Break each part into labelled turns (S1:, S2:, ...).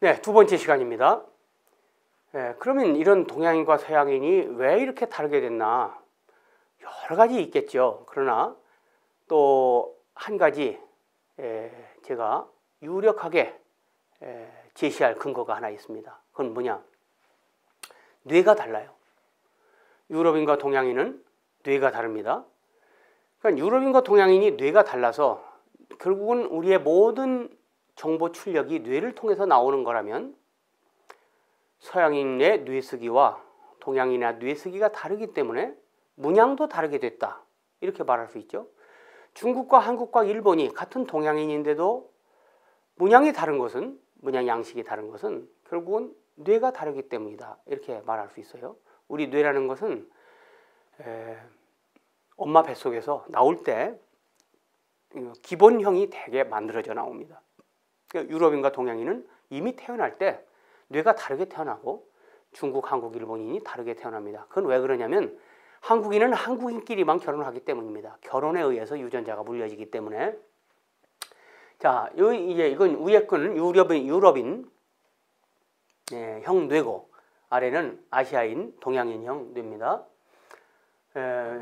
S1: 네, 두 번째 시간입니다. 그러면 이런 동양인과 서양인이 왜 이렇게 다르게 됐나? 여러 가지 있겠죠. 그러나 또 한 가지 제가 유력하게 제시할 근거가 하나 있습니다. 그건 뭐냐? 뇌가 달라요. 유럽인과 동양인은 뇌가 다릅니다. 그러니까 유럽인과 동양인이 뇌가 달라서 결국은 우리의 모든 정보 출력이 뇌를 통해서 나오는 거라면 서양인의 뇌쓰기와 동양인의 뇌쓰기가 다르기 때문에 문양도 다르게 됐다. 이렇게 말할 수 있죠. 중국과 한국과 일본이 같은 동양인인데도 문양이 다른 것은, 문양 양식이 다른 것은 결국은 뇌가 다르기 때문이다. 이렇게 말할 수 있어요. 우리 뇌라는 것은 엄마 뱃속에서 나올 때 기본형이 되게 만들어져 나옵니다. 유럽인과 동양인은 이미 태어날 때 뇌가 다르게 태어나고 중국, 한국, 일본인이 다르게 태어납니다. 그건 왜 그러냐면 한국인은 한국인끼리만 결혼하기 때문입니다. 결혼에 의해서 유전자가 물려지기 때문에. 자, 이건 위에 거는 유럽인 형 뇌고 아래는 아시아인, 동양인형 뇌입니다.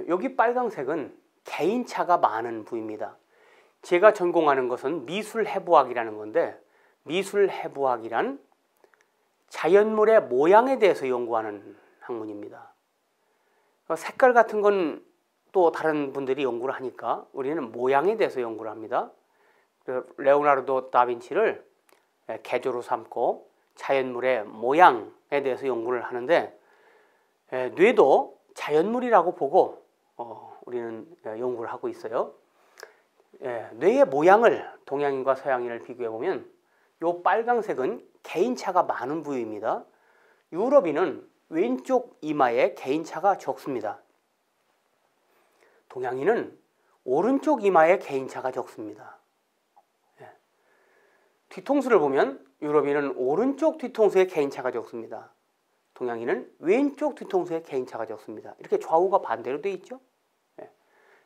S1: 여기 빨강색은 개인차가 많은 부위입니다. 제가 전공하는 것은 미술해부학이라는 건데, 미술해부학이란 자연물의 모양에 대해서 연구하는 학문입니다. 색깔 같은 건 또 다른 분들이 연구를 하니까 우리는 모양에 대해서 연구를 합니다. 레오나르도 다빈치를 개조로 삼고 자연물의 모양에 대해서 연구를 하는데, 뇌도 자연물이라고 보고 우리는 연구를 하고 있어요. 뇌의 모양을 동양인과 서양인을 비교해 보면 이 빨강색은 개인차가 많은 부위입니다. 유럽인은 왼쪽 이마에 개인차가 적습니다. 동양인은 오른쪽 이마에 개인차가 적습니다. 뒤통수를 보면 유럽인은 오른쪽 뒤통수에 개인차가 적습니다. 동양인은 왼쪽 뒤통수에 개인차가 적습니다. 이렇게 좌우가 반대로 되어 있죠.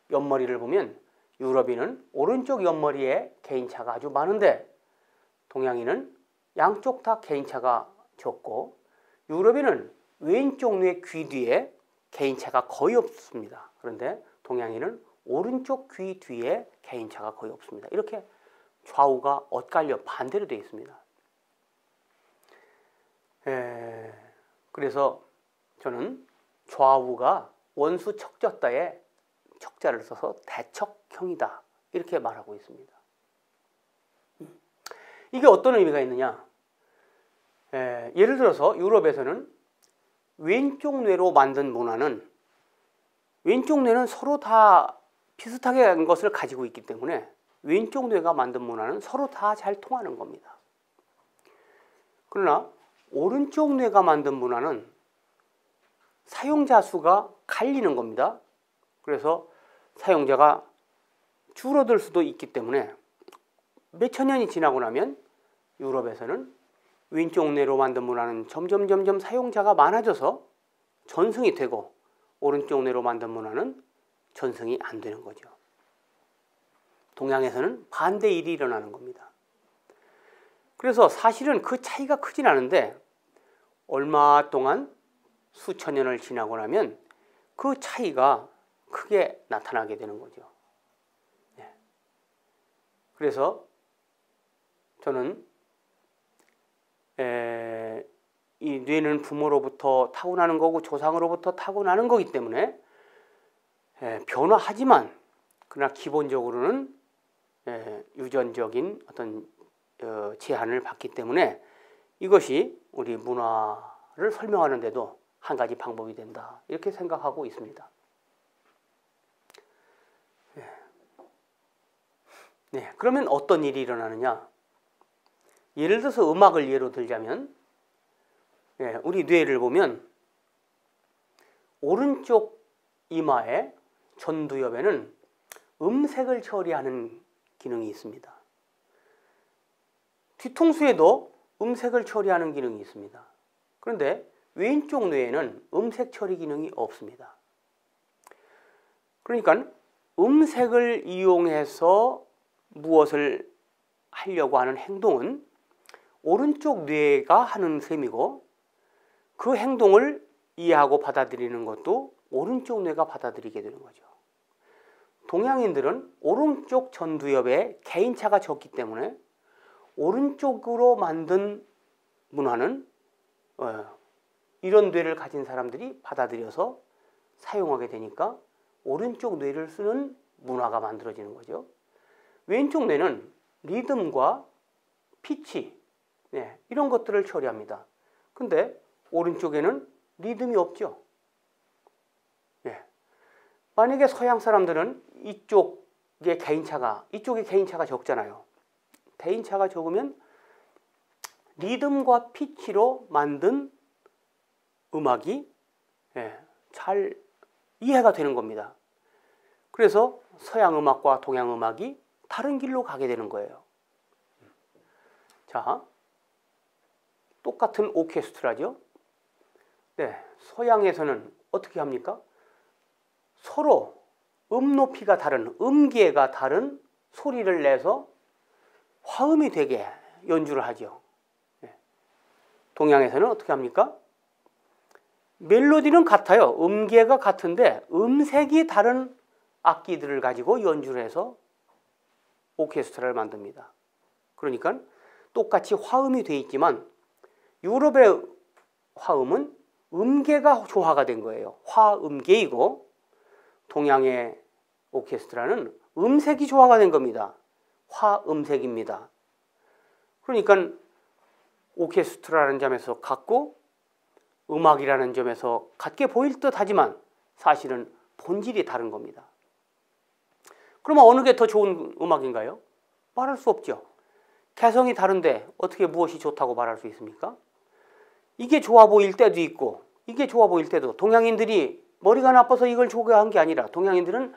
S1: 옆머리를 보면 유럽인은 오른쪽 옆머리에 개인차가 아주 많은데 동양인은 양쪽 다 개인차가 적고, 유럽인은 왼쪽 뇌 귀 뒤에 개인차가 거의 없습니다. 그런데 동양인은 오른쪽 귀 뒤에 개인차가 거의 없습니다. 이렇게 좌우가 엇갈려 반대로 되어 있습니다. 그래서 저는 좌우가 원수 척졌다에 척자를 써서 대척형이다. 이렇게 말하고 있습니다. 이게 어떤 의미가 있느냐? 예를 들어서 유럽에서는 왼쪽 뇌로 만든 문화는, 왼쪽 뇌는 서로 다 비슷하게 한 것을 가지고 있기 때문에 왼쪽 뇌가 만든 문화는 서로 다 잘 통하는 겁니다. 그러나 오른쪽 뇌가 만든 문화는 사용자 수가 갈리는 겁니다. 그래서 사용자가 줄어들 수도 있기 때문에 몇천 년이 지나고 나면 유럽에서는 왼쪽 뇌로 만든 문화는 점점 사용자가 많아져서 전승이 되고, 오른쪽 뇌로 만든 문화는 전승이 안 되는 거죠. 동양에서는 반대 일이 일어나는 겁니다. 그래서 사실은 그 차이가 크진 않은데 얼마 동안 수천 년을 지나고 나면 그 차이가 크게 나타나게 되는 거죠. 그래서 저는 이 뇌는 부모로부터 타고나는 거고 조상으로부터 타고나는 거기 때문에 변화하지만, 그러나 기본적으로는 유전적인 어떤 제한을 받기 때문에 이것이 우리 문화를 설명하는 데도 한 가지 방법이 된다. 이렇게 생각하고 있습니다. 그러면 어떤 일이 일어나느냐? 예를 들어서 음악을 예로 들자면, 우리 뇌를 보면 오른쪽 이마의 전두엽에는 음색을 처리하는 기능이 있습니다. 뒤통수에도 음색을 처리하는 기능이 있습니다. 그런데 왼쪽 뇌에는 음색 처리 기능이 없습니다. 그러니까 음색을 이용해서 무엇을 하려고 하는 행동은 오른쪽 뇌가 하는 셈이고 그 행동을 이해하고 받아들이는 것도 오른쪽 뇌가 받아들이게 되는 거죠. 동양인들은 오른쪽 전두엽에 개인차가 적기 때문에 오른쪽으로 만든 문화는 이런 뇌를 가진 사람들이 받아들여서 사용하게 되니까 오른쪽 뇌를 쓰는 문화가 만들어지는 거죠. 왼쪽 뇌는 리듬과 피치 이런 것들을 처리합니다. 근데 오른쪽에는 리듬이 없죠. 만약에 서양 사람들은 이쪽에 개인차가 적잖아요. 개인차가 적으면 리듬과 피치로 만든 음악이 잘 이해가 되는 겁니다. 그래서 서양 음악과 동양 음악이 다른 길로 가게 되는 거예요. 자, 똑같은 오케스트라죠. 서양에서는 어떻게 합니까? 서로 높이가 다른, 음계가 다른 소리를 내서 화음이 되게 연주를 하죠. 동양에서는 어떻게 합니까? 멜로디는 같아요. 음계가 같은데 음색이 다른 악기들을 가지고 연주를 해서 오케스트라를 만듭니다. 그러니까 똑같이 화음이 돼 있지만 유럽의 화음은 음계가 조화가 된 거예요. 화음계이고 동양의 오케스트라는 음색이 조화가 된 겁니다. 화음색입니다. 그러니까 오케스트라라는 점에서 같고 음악이라는 점에서 같게 보일 듯 하지만 사실은 본질이 다른 겁니다. 그러면 어느 게 더 좋은 음악인가요? 말할 수 없죠. 개성이 다른데 어떻게 무엇이 좋다고 말할 수 있습니까? 이게 좋아 보일 때도 있고 이게 좋아 보일 때도 동양인들이 머리가 나빠서 이걸 좋아한 게 아니라 동양인들은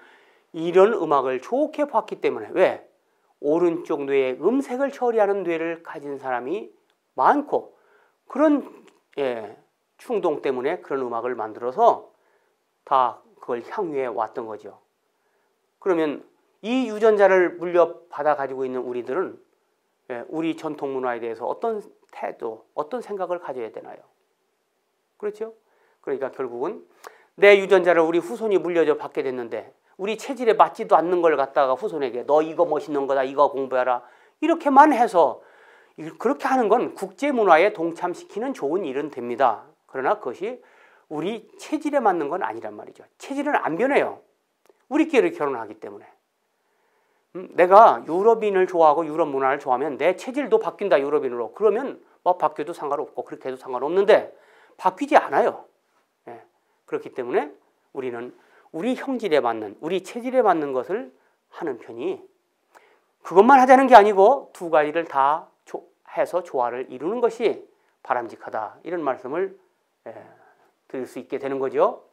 S1: 이런 음악을 좋게 봤기 때문에 왜? 오른쪽 뇌의 음색을 처리하는 뇌를 가진 사람이 많고 그런 충동 때문에 그런 음악을 만들어서 다 그걸 향유해 왔던 거죠. 그러면 이 유전자를 물려받아 가지고 있는 우리들은 우리 전통 문화에 대해서 어떤 태도, 어떤 생각을 가져야 되나요? 그렇죠? 그러니까 결국은 내 유전자를 우리 후손이 물려줘 받게 됐는데 우리 체질에 맞지도 않는 걸 갖다가 후손에게 너 이거 멋있는 거다, 이거 공부해라 이렇게만 해서 그렇게 하는 건 국제 문화에 동참시키는 좋은 일은 됩니다. 그러나 그것이 우리 체질에 맞는 건 아니란 말이죠. 체질은 안 변해요. 우리끼리 결혼하기 때문에. 내가 유럽인을 좋아하고 유럽 문화를 좋아하면 내 체질도 바뀐다 유럽인으로. 그러면 뭐 바뀌어도 상관없고 그렇게 해도 상관없는데 바뀌지 않아요. 그렇기 때문에 우리는 우리 형질에 맞는 우리 체질에 맞는 것을 하는 편이 그것만 하자는 게 아니고 두 가지를 다 해서 조화를 이루는 것이 바람직하다. 이런 말씀을 드릴 수 있게 되는 거죠.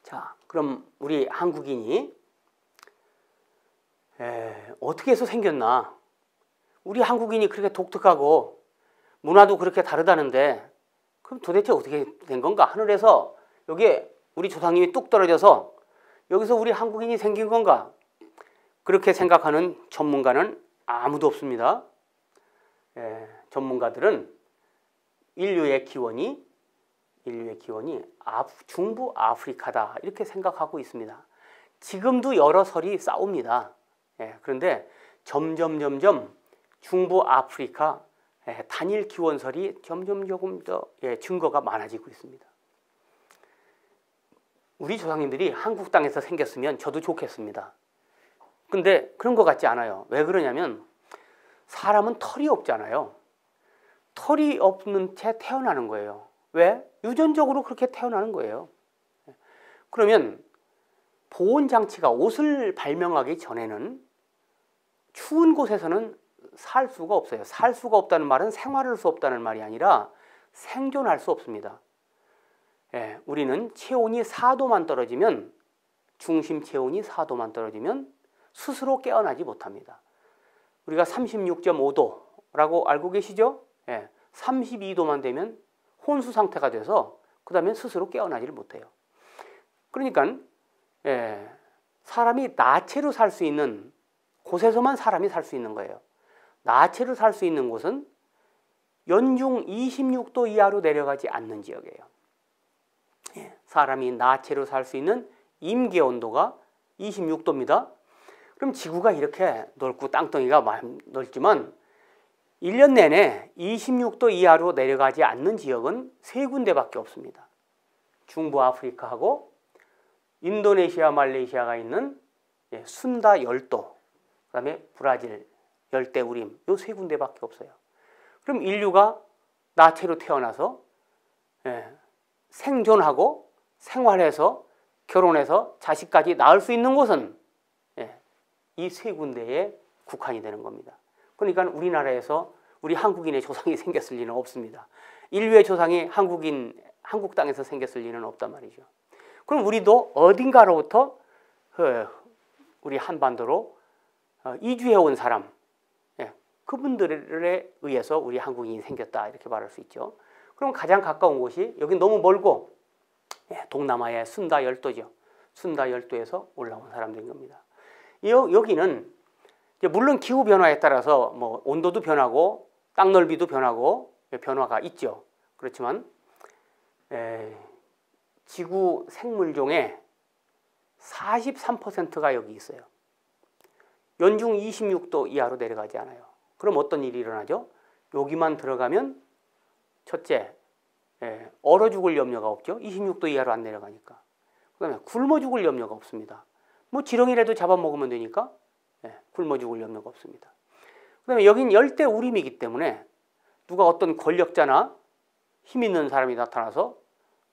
S1: 자, 그럼 우리 한국인이 어떻게 해서 생겼나? 우리 한국인이 그렇게 독특하고 문화도 그렇게 다르다는데 그럼 도대체 어떻게 된 건가? 하늘에서 여기에 우리 조상님이 뚝 떨어져서 여기서 우리 한국인이 생긴 건가? 그렇게 생각하는 전문가는 아무도 없습니다. 전문가들은 인류의 기원이 중부 아프리카다 이렇게 생각하고 있습니다. 지금도 여러 설이 싸웁니다. 그런데 점점 중부 아프리카 단일 기원설이 점점 조금 더 증거가 많아지고 있습니다. 우리 조상님들이 한국 땅에서 생겼으면 저도 좋겠습니다. 근데 그런 것 같지 않아요. 왜 그러냐면 사람은 털이 없잖아요. 털이 없는 채 태어나는 거예요. 왜? 유전적으로 그렇게 태어나는 거예요. 그러면 보온장치가 옷을 발명하기 전에는 추운 곳에서는 살 수가 없어요. 살 수가 없다는 말은 생활할 수 없다는 말이 아니라 생존할 수 없습니다. 우리는 체온이 4도만 떨어지면 중심 체온이 4도만 떨어지면 스스로 깨어나지 못합니다. 우리가 36.5도라고 알고 계시죠? 32도만 되면 혼수 상태가 돼서 그 다음에 스스로 깨어나지를 못해요. 그러니까 사람이 나체로 살 수 있는 곳에서만 사람이 살 수 있는 거예요. 나체로 살 수 있는 곳은 연중 26도 이하로 내려가지 않는 지역이에요. 사람이 나체로 살 수 있는 임계 온도가 26도입니다. 그럼 지구가 이렇게 넓고 땅덩이가 많이 넓지만 1년 내내 26도 이하로 내려가지 않는 지역은 3군데밖에 없습니다. 중부 아프리카하고 인도네시아, 말레이시아가 있는 순다 열도, 그 다음에 브라질 열대우림, 요 3군데밖에 없어요. 그럼 인류가 나체로 태어나서 생존하고 생활해서 결혼해서 자식까지 낳을 수 있는 곳은 이 3군데에 국한이 되는 겁니다. 그러니까 우리나라에서 우리 한국인의 조상이 생겼을 리는 없습니다. 인류의 조상이 한국 땅에서 생겼을 리는 없단 말이죠. 그럼 우리도 어딘가로부터 우리 한반도로 이주해 온 사람, 그분들에 의해서 우리 한국인이 생겼다 이렇게 말할 수 있죠. 그럼 가장 가까운 곳이 여기 너무 멀고 동남아의 순다 열도죠. 순다 열도에서 올라온 사람들인 겁니다. 여기는 물론 기후 변화에 따라서 뭐 온도도 변하고 땅 넓이도 변하고 변화가 있죠. 그렇지만 지구 생물종의 43%가 여기 있어요. 연중 26도 이하로 내려가지 않아요. 그럼 어떤 일이 일어나죠? 여기만 들어가면 첫째, 얼어 죽을 염려가 없죠. 26도 이하로 안 내려가니까. 그 다음에 굶어 죽을 염려가 없습니다. 뭐 지렁이라도 잡아먹으면 되니까 굶어 죽을 염려가 없습니다. 그 다음에 여긴 열대 우림이기 때문에 누가 어떤 권력자나 힘 있는 사람이 나타나서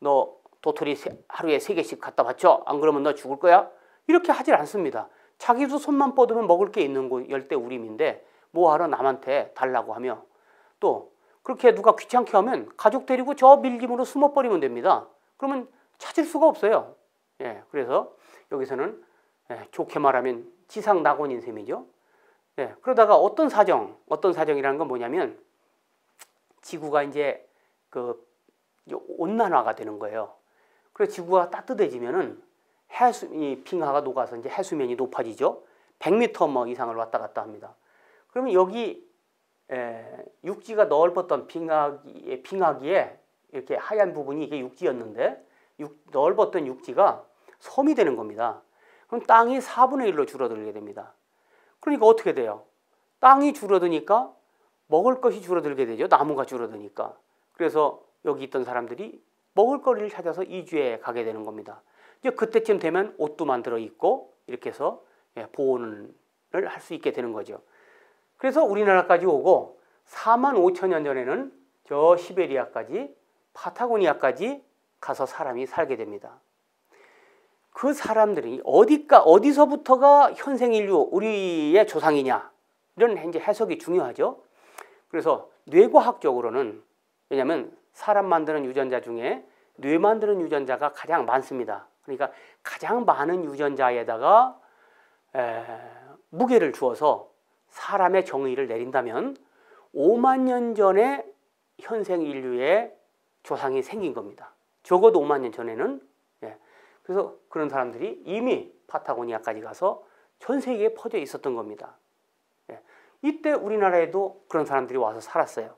S1: 너 도토리 하루에 3개씩 갖다 바쳐. 안 그러면 너 죽을 거야. 이렇게 하질 않습니다. 자기도 손만 뻗으면 먹을 게 있는 곳 열대 우림인데 뭐하러 남한테 달라고 하며, 또 그렇게 누가 귀찮게 하면 가족 데리고 저 밀림으로 숨어버리면 됩니다. 그러면 찾을 수가 없어요. 그래서 여기서는 좋게 말하면 지상 낙원인 셈이죠. 그러다가 어떤 사정이라는 건 뭐냐면 지구가 이제 온난화가 되는 거예요. 그래서 지구가 따뜻해지면은 이 빙하가 녹아서 이제 해수면이 높아지죠. 100m 뭐 이상을 왔다 갔다 합니다. 그러면 여기 육지가 넓었던 빙하기에 이렇게 하얀 부분이 이게 육지였는데 넓었던 육지가 섬이 되는 겁니다. 그럼 땅이 4분의 1로 줄어들게 됩니다. 그러니까 어떻게 돼요? 땅이 줄어드니까 먹을 것이 줄어들게 되죠. 나무가 줄어드니까. 그래서 여기 있던 사람들이 먹을 거리를 찾아서 이주해 가게 되는 겁니다. 이제 그때쯤 되면 옷도 만들어 입고 이렇게 해서 보온을 할 수 있게 되는 거죠. 그래서 우리나라까지 오고 4만 5천 년 전에는 저 시베리아까지 파타고니아까지 가서 사람이 살게 됩니다. 그 사람들이 어디서부터가 현생 인류 우리의 조상이냐 이런 이제 해석이 중요하죠. 그래서 뇌과학적으로는, 왜냐하면 사람 만드는 유전자 중에 뇌 만드는 유전자가 가장 많습니다. 그러니까 가장 많은 유전자에다가 무게를 주어서 사람의 정의를 내린다면 5만 년 전에 현생 인류의 조상이 생긴 겁니다. 적어도 5만 년 전에는. 그래서 그런 사람들이 이미 파타고니아까지 가서 전 세계에 퍼져 있었던 겁니다. 이때 우리나라에도 그런 사람들이 와서 살았어요.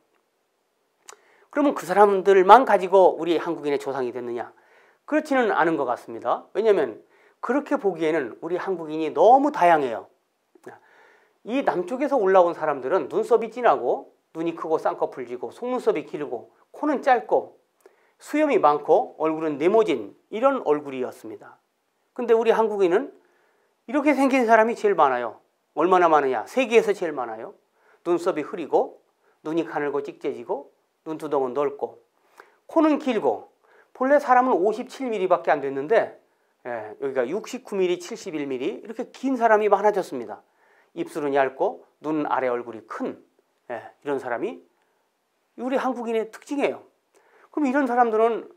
S1: 그러면 그 사람들만 가지고 우리 한국인의 조상이 됐느냐? 그렇지는 않은 것 같습니다. 왜냐하면 그렇게 보기에는 우리 한국인이 너무 다양해요. 이 남쪽에서 올라온 사람들은 눈썹이 진하고 눈이 크고 쌍꺼풀 지고 속눈썹이 길고 코는 짧고 수염이 많고 얼굴은 네모진 이런 얼굴이었습니다. 근데 우리 한국인은 이렇게 생긴 사람이 제일 많아요. 얼마나 많으냐? 세계에서 제일 많아요. 눈썹이 흐리고 눈이 가늘고 찍재지고 눈두덩은 넓고 코는 길고, 본래 사람은 57mm밖에 안 됐는데 여기가 69mm, 71mm 이렇게 긴 사람이 많아졌습니다. 입술은 얇고 눈 아래 얼굴이 큰 이런 사람이 우리 한국인의 특징이에요. 그럼 이런 사람들은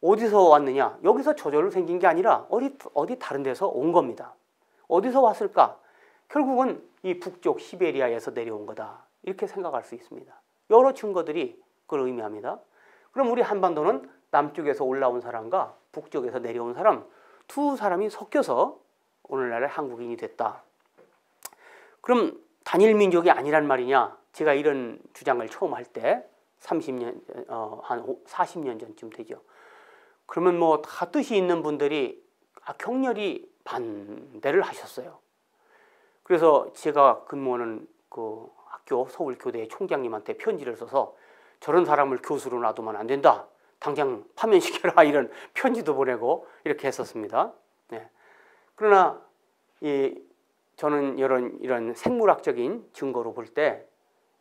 S1: 어디서 왔느냐? 여기서 저절로 생긴 게 아니라 어디 다른 데서 온 겁니다. 어디서 왔을까? 결국은 이 북쪽 시베리아에서 내려온 거다. 이렇게 생각할 수 있습니다. 여러 증거들이 그걸 의미합니다. 그럼 우리 한반도는 남쪽에서 올라온 사람과 북쪽에서 내려온 사람 두 사람이 섞여서 오늘날의 한국인이 됐다. 그럼 단일 민족이 아니란 말이냐? 제가 이런 주장을 처음 할 때 30년, 한 40년 전쯤 되죠. 그러면 뭐 다 뜻이 있는 분들이 격렬히 반대를 하셨어요. 그래서 제가 근무하는 그 학교 서울교대 총장님한테 편지를 써서 저런 사람을 교수로 놔두면 안 된다. 당장 파면시켜라. 이런 편지도 보내고 이렇게 했었습니다. 네. 그러나 저는 이런 생물학적인 증거로 볼 때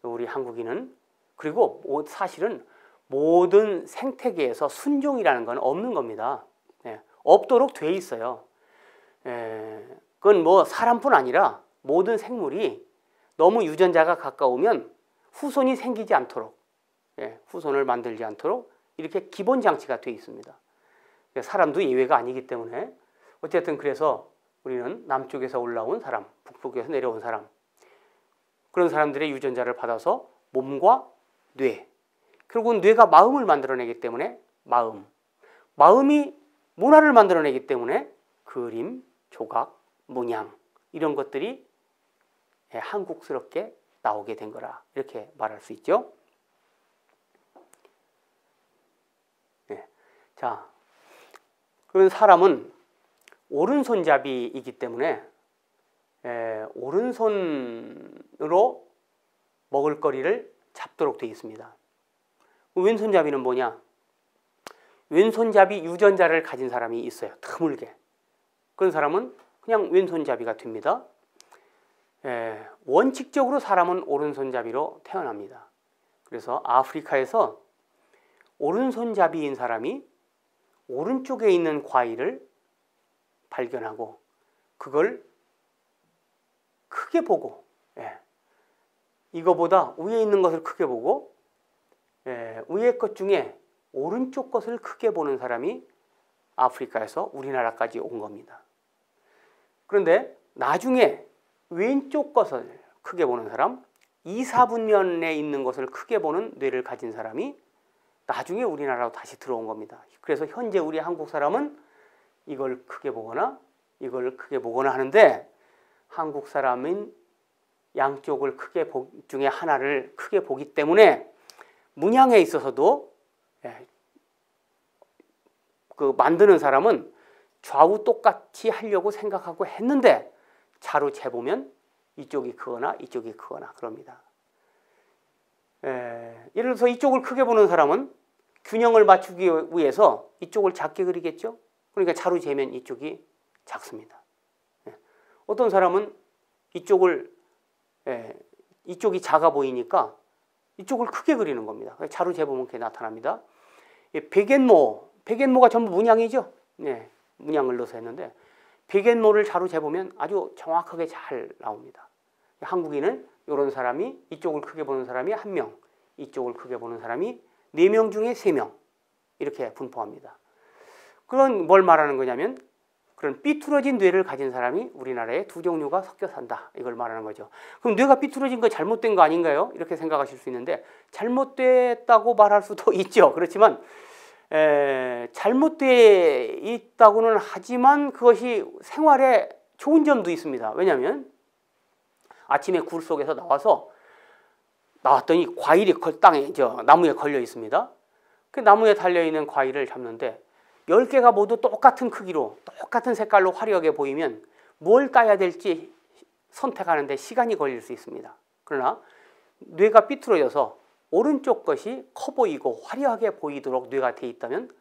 S1: 우리 한국인은, 그리고 사실은 모든 생태계에서 순종이라는 건 없는 겁니다. 네. 없도록 돼 있어요. 그건 뭐 사람뿐 아니라 모든 생물이 너무 유전자가 가까우면 후손이 생기지 않도록, 후손을 만들지 않도록 이렇게 기본 장치가 돼 있습니다. 사람도 예외가 아니기 때문에 어쨌든 그래서 우리는 남쪽에서 올라온 사람, 북쪽에서 내려온 사람, 그런 사람들의 유전자를 받아서 몸과 뇌, 그리고 뇌가 마음을 만들어내기 때문에 마음이 문화를 만들어내기 때문에 그림, 조각, 문양 이런 것들이 한국스럽게 나오게 된 거라 이렇게 말할 수 있죠. 네. 자, 그러면 사람은 오른손잡이이기 때문에 오른손으로 먹을거리를 잡도록 되어 있습니다. 왼손잡이는 뭐냐? 왼손잡이 유전자를 가진 사람이 있어요. 드물게. 그런 사람은 그냥 왼손잡이가 됩니다. 원칙적으로 사람은 오른손잡이로 태어납니다. 그래서 아프리카에서 오른손잡이인 사람이 오른쪽에 있는 과일을 발견하고 그걸 크게 보고, 이거보다 위에 있는 것을 크게 보고, 위에 것 중에 오른쪽 것을 크게 보는 사람이 아프리카에서 우리나라까지 온 겁니다. 그런데 나중에 왼쪽 것을 크게 보는 사람, 2, 4분면에 있는 것을 크게 보는 뇌를 가진 사람이 나중에 우리나라로 다시 들어온 겁니다. 그래서 현재 우리 한국 사람은 이걸 크게 보거나 이걸 크게 보거나 하는데, 한국 사람은 양쪽을 중에 하나를 크게 보기 때문에 문양에 있어서도 그 만드는 사람은 좌우 똑같이 하려고 생각하고 했는데 자로 재보면 이쪽이 크거나 이쪽이 크거나 그럽니다. 예를 들어서 이쪽을 크게 보는 사람은 균형을 맞추기 위해서 이쪽을 작게 그리겠죠. 그러니까 자로 재면 이쪽이 작습니다. 어떤 사람은 이쪽이 작아 보이니까 이쪽을 크게 그리는 겁니다. 자로 재보면 그게 나타납니다. 백앤모가 전부 문양이죠. 네, 문양을 넣어서 했는데 백앤모를 자로 재보면 아주 정확하게 잘 나옵니다. 한국인은 이런 사람이, 이쪽을 크게 보는 사람이 1명, 이쪽을 크게 보는 사람이 4명 중에 3명 이렇게 분포합니다. 그런 뭘 말하는 거냐면 그런 삐뚤어진 뇌를 가진 사람이 우리나라에 두 종류가 섞여 산다. 이걸 말하는 거죠. 그럼 뇌가 삐뚤어진 거 잘못된 거 아닌가요? 이렇게 생각하실 수 있는데 잘못됐다고 말할 수도 있죠. 그렇지만 잘못되어 있다고는 하지만 그것이 생활에 좋은 점도 있습니다. 왜냐하면 아침에 굴 속에서 나왔더니 과일이 땅에 나무에 걸려 있습니다. 그 나무에 달려있는 과일을 잡는데 10개가 모두 똑같은 크기로 똑같은 색깔로 화려하게 보이면 뭘 따야 될지 선택하는데 시간이 걸릴 수 있습니다. 그러나 뇌가 삐뚤어져서 오른쪽 것이 커 보이고 화려하게 보이도록 뇌가 돼 있다면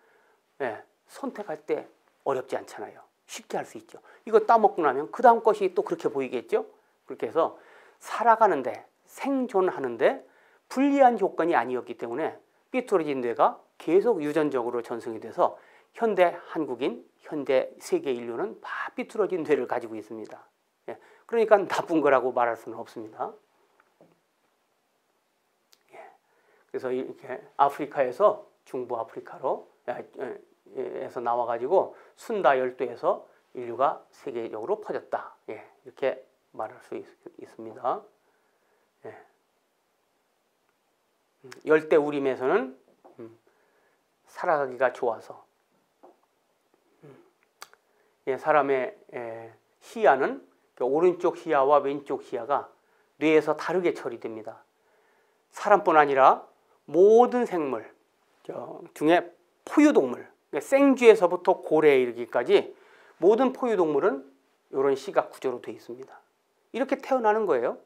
S1: 선택할 때 어렵지 않잖아요. 쉽게 할 수 있죠. 이거 따먹고 나면 그 다음 것이 또 그렇게 보이겠죠. 그렇게 해서 살아가는데, 생존하는데 불리한 조건이 아니었기 때문에 삐뚤어진 뇌가 계속 유전적으로 전승이 돼서 현대 한국인, 현대 세계 인류는 다 삐뚤어진 뇌를 가지고 있습니다. 그러니까 나쁜 거라고 말할 수는 없습니다. 그래서 이렇게 아프리카에서 중부 아프리카로 에서 나와가지고 순다 열도에서 인류가 세계적으로 퍼졌다. 이렇게 말할 수 있습니다. 열대 우림에서는 살아가기가 좋아서 사람의 시야는 오른쪽 시야와 왼쪽 시야가 뇌에서 다르게 처리됩니다. 사람뿐 아니라 모든 생물 중에 포유동물, 생쥐에서부터 고래에 이르기까지 모든 포유동물은 이런 시각 구조로 되어 있습니다. 이렇게 태어나는 거예요.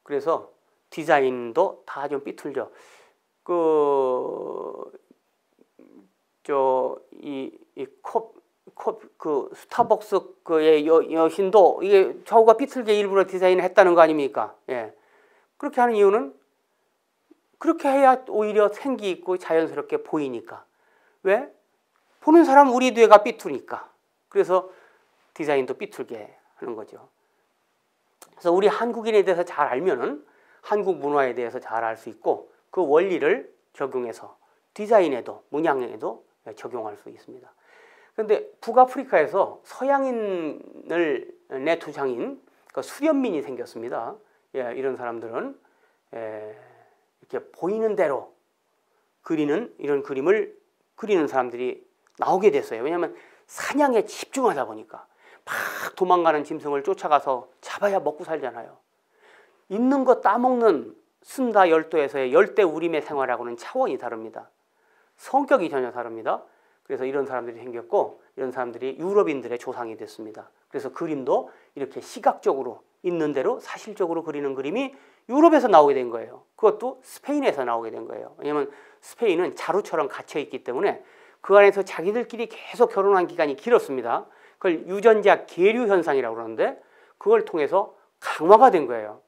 S1: 그래서 디자인도 다 좀 삐뚤죠. 스타벅스 그의 여신도 이게 좌우가 삐뚤게 일부러 디자인을 했다는 거 아닙니까? 예. 그렇게 하는 이유는 그렇게 해야 오히려 생기 있고 자연스럽게 보이니까. 왜? 보는 사람 우리 뇌가 삐뚤니까. 그래서 디자인도 삐뚤게 하는 거죠. 그래서 우리 한국인에 대해서 잘 알면은 한국 문화에 대해서 잘 알 수 있고 그 원리를 적용해서 디자인에도 문양에도 적용할 수 있습니다. 그런데 북아프리카에서 서양인을 내투상인 수련민이 생겼습니다. 예, 이런 사람들은 이렇게 보이는 대로 그리는 이런 그림을 그리는 사람들이 나오게 됐어요. 왜냐하면 사냥에 집중하다 보니까 막 도망가는 짐승을 쫓아가서 잡아야 먹고 살잖아요. 있는 거 따먹는 순다 열도에서의 열대우림의 생활하고는 차원이 다릅니다. 성격이 전혀 다릅니다. 그래서 이런 사람들이 생겼고 이런 사람들이 유럽인들의 조상이 됐습니다. 그래서 그림도 이렇게 시각적으로 있는 대로 사실적으로 그리는 그림이 유럽에서 나오게 된 거예요. 그것도 스페인에서 나오게 된 거예요. 왜냐하면 스페인은 자루처럼 갇혀있기 때문에 그 안에서 자기들끼리 계속 결혼한 기간이 길었습니다. 그걸 유전자 계류 현상이라고 그러는데 그걸 통해서 강화가 된 거예요.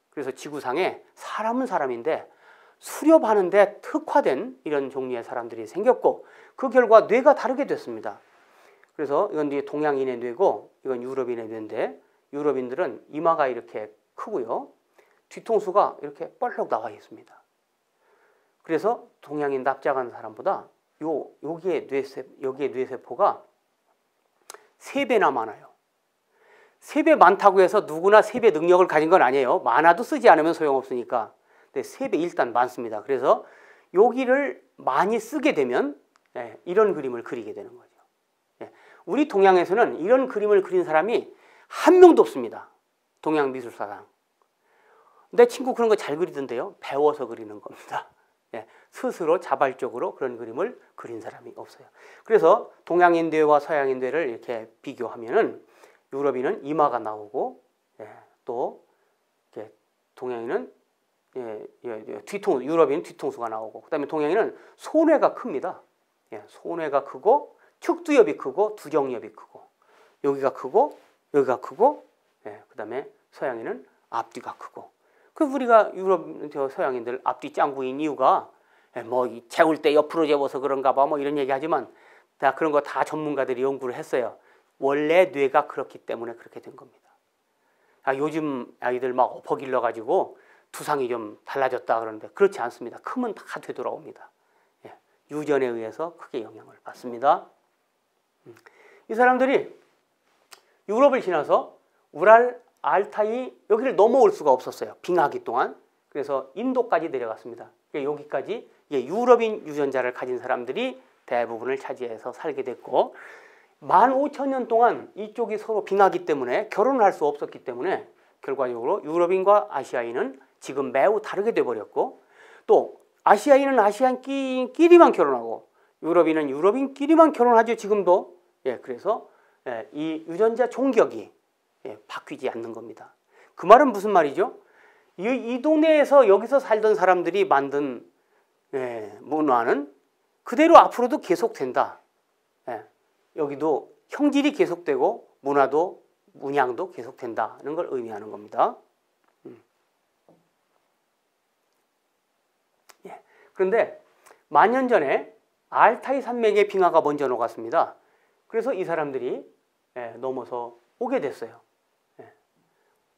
S1: 그래서 지구상에 사람은 사람인데 수렵하는데 특화된 이런 종류의 사람들이 생겼고 그 결과 뇌가 다르게 됐습니다. 그래서 이건 동양인의 뇌고 이건 유럽인의 뇌인데 유럽인들은 이마가 이렇게 크고요. 뒤통수가 이렇게 뻘록 나와 있습니다. 그래서 동양인 납작한 사람보다 여기에 뇌세포가 3배나 많아요. 3배 많다고 해서 누구나 3배 능력을 가진 건 아니에요. 많아도 쓰지 않으면 소용없으니까. 근데 3배 일단 많습니다. 그래서 여기를 많이 쓰게 되면 이런 그림을 그리게 되는 거죠. 우리 동양에서는 이런 그림을 그린 사람이 한 명도 없습니다. 동양미술사상. 내 친구 그런 거 잘 그리던데요. 배워서 그리는 겁니다. 스스로 자발적으로 그런 그림을 그린 사람이 없어요. 그래서 동양인 뇌와 서양인 뇌를 이렇게 비교하면은 유럽인은 이마가 나오고 또 동양인은 유럽인은 뒤통수가 나오고 그다음에 동양인은 손해가 큽니다. 손해가 크고 측두엽이 크고 두정엽이 크고 여기가 크고 여기가 크고 그다음에 서양인은 앞뒤가 크고 그 우리가 유럽 서양인들 앞뒤 짱구인 이유가 뭐 재울 때 옆으로 재워서 그런가 봐 뭐 이런 얘기하지만 다 그런 거 다 전문가들이 연구를 했어요. 원래 뇌가 그렇기 때문에 그렇게 된 겁니다. 요즘 아이들 막 엎어 길러 가지고 두상이 좀 달라졌다 그러는데 그렇지 않습니다. 크면 다 되돌아옵니다. 유전에 의해서 크게 영향을 받습니다. 이 사람들이 유럽을 지나서 우랄, 알타이 여기를 넘어올 수가 없었어요. 빙하기 동안. 그래서 인도까지 내려갔습니다. 여기까지 유럽인 유전자를 가진 사람들이 대부분을 차지해서 살게 됐고 15,000년 동안 이쪽이 서로 빙하기 때문에 결혼을 할 수 없었기 때문에 결과적으로 유럽인과 아시아인은 지금 매우 다르게 돼버렸고 또 아시아인은 아시아인끼리만 결혼하고 유럽인은 유럽인끼리만 결혼하죠. 지금도. 그래서 이 유전자 종격이 바뀌지 않는 겁니다. 그 말은 무슨 말이죠? 이 동네에서 여기서 살던 사람들이 만든 문화는 그대로 앞으로도 계속된다. 여기도 형질이 계속되고 문화도 문양도 계속된다는 걸 의미하는 겁니다. 그런데 만년 전에 알타이 산맥의 빙하가 먼저 녹았습니다. 그래서 이 사람들이 넘어서 오게 됐어요.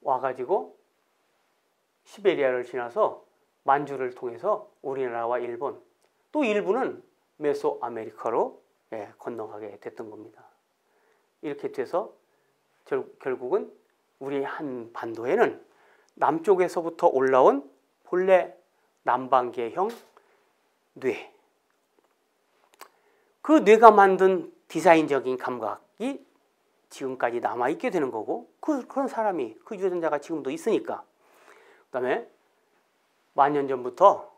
S1: 와가지고 시베리아를 지나서 만주를 통해서 우리나라와 일본 또 일부는 메소아메리카로 건너가게 됐던 겁니다. 이렇게 돼서 결국은 우리 한 반도에는 남쪽에서부터 올라온 본래 남방계형 뇌, 그 뇌가 만든 디자인적인 감각이 지금까지 남아있게 되는 거고 그런 사람이 그 유전자가 지금도 있으니까. 그다음에 만년 전부터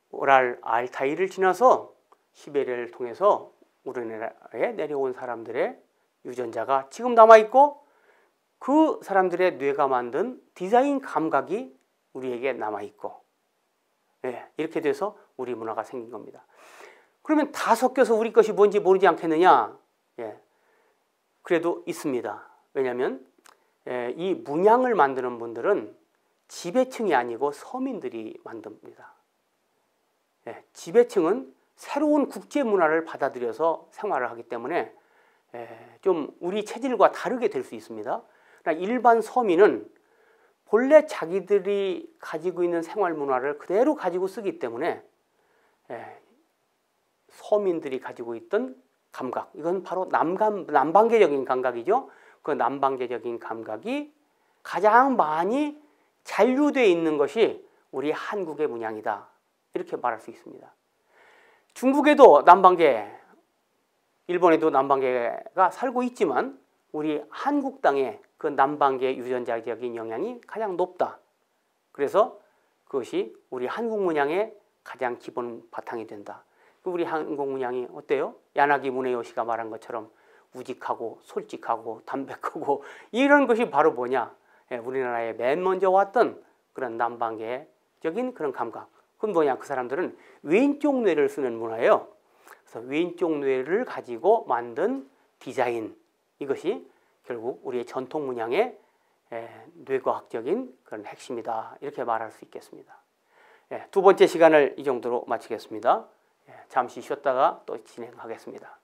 S1: 오랄 알타이를 지나서 시베리아를 통해서 우리나라에 내려온 사람들의 유전자가 지금 남아있고 그 사람들의 뇌가 만든 디자인 감각이 우리에게 남아있고 이렇게 돼서 우리 문화가 생긴 겁니다. 그러면 다 섞여서 우리 것이 뭔지 모르지 않겠느냐? 그래도 있습니다. 왜냐하면 이 문양을 만드는 분들은 지배층이 아니고 서민들이 만듭니다. 지배층은 새로운 국제 문화를 받아들여서 생활을 하기 때문에 좀 우리 체질과 다르게 될 수 있습니다. 그러나 일반 서민은 본래 자기들이 가지고 있는 생활 문화를 그대로 가지고 쓰기 때문에 서민들이 가지고 있던 감각, 이건 바로 남방계적인 감각이죠. 그 남방계적인 감각이 가장 많이 잔류되어 있는 것이 우리 한국의 문양이다. 이렇게 말할 수 있습니다. 중국에도 남방계, 일본에도 남방계가 살고 있지만 우리 한국 땅에 그 남방계 유전자적인 영향이 가장 높다. 그래서 그것이 우리 한국 문양의 가장 기본 바탕이 된다. 우리 한국 문양이 어때요? 야나기 무네요시가 말한 것처럼 우직하고 솔직하고 담백하고 이런 것이 바로 뭐냐? 우리나라에 맨 먼저 왔던 그런 남방계적인 그런 감각. 그건 뭐냐? 그 사람들은 왼쪽 뇌를 쓰는 문화예요. 그래서 왼쪽 뇌를 가지고 만든 디자인, 이것이 결국 우리의 전통 문양의 뇌과학적인 그런 핵심이다. 이렇게 말할 수 있겠습니다. 두 번째 시간을 이 정도로 마치겠습니다. 잠시 쉬었다가 또 진행하겠습니다.